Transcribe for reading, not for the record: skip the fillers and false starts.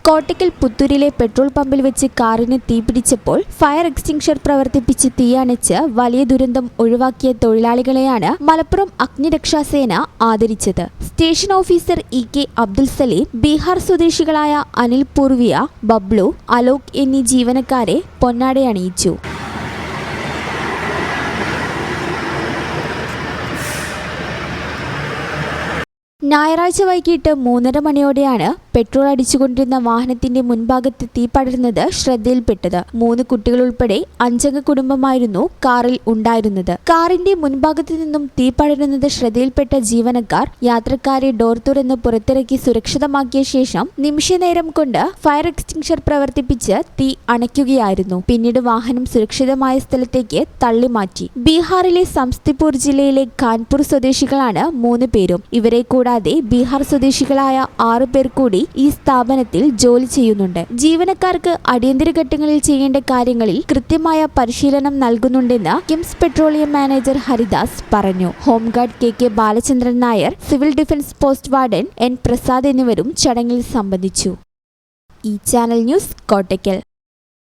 Kottakkal പുത്തൂരിലെ petrol പമ്പിൽ വെച്ച് കാറിന് തീപിടിച്ചപ്പോൾ ഫയർ എക്സ്റ്റിംഗ്വിഷർ പ്രവർത്തിപ്പിച്ച് തീയണച്ച് വലിയ ദുരന്തം ഒഴിവാക്കിയ തൊഴിലാളികളെയാണ് മലപ്പുറം അഗ്നിരക്ഷാസേന ആദരിച്ചത്. Station officer E K. Abdul Saleem, Bihar സ്വദേശികളായ അനിൽ പൂർവിയ, ബബ്ലു, അലോക് എന്നീ ജീവനക്കാരെ പൊന്നാടയണിയിച്ചു. ഞായറാഴ്ച വൈകിട്ട് 3:30 മണിയോടെയാണ് പെട്രോൾ അടിച്ചുകൊണ്ടിരുന്ന വാഹനത്തിന്റെ മുൻഭാഗത്ത് തീ പടർന്നത് ശ്രദ്ധയിൽപ്പെട്ടത്. 3 കുട്ടികൾ ഉൾപ്പെടെ 5-അംഗ കുടുംബമായിരുന്നു കാറിൽ ഉണ്ടായിരുന്നത്. കാറിന്റെ മുൻഭാഗത്തു നിന്നും തീ പടരുന്നത് ശ്രദ്ധയിൽപ്പെട്ട ജീവനക്കാർ യാത്രക്കാരെ ഡോർ തുറന്ന് പുറത്തിറക്കി സുരക്ഷിതമാക്കിയ ശേഷം നിമിഷനേരം കൊണ്ട് ഫയർ എക്സ്റ്റിംഗ്വിഷർ പ്രവർത്തിപ്പിച്ച് തീ അണയ്ക്കുകയായിരുന്നു. പിന്നീട് വാഹനം സുരക്ഷിതമായ സ്ഥലത്തേക്ക് തള്ളിമാറ്റി. ബീഹാറിലെ സംസ്തിപൂർ ജില്ലയിലെ കാൻപൂർ സ്വദേശികളാണ് 3 പേരും. ഇവരെ കൂടാതെ ബീഹാർ സ്വദേശികളായ 6 പേർ കൂടി ഈ സ്ഥാപനത്തിൽ ജോലി ചെയ്യുന്നുണ്ട്. ജീവനക്കാർക്ക് അടിയന്തര ഘട്ടങ്ങളിൽ ചെയ്യേണ്ട കാര്യങ്ങളിൽ കൃത്യമായ പരിശീലനം നൽകുന്നുണ്ടെന്ന് കിംസ് പെട്രോളിയം മാനേജർ ഹരിദാസ് പറഞ്ഞു. Home guard K Balachandran Nair, civil defence post warden N Prasad എന്നിവരും ചടങ്ങിൽ സംബന്ധിച്ചു. ഈ ചാനൽ ന്യൂസ്, കോട്ടയ്ക്കൽ.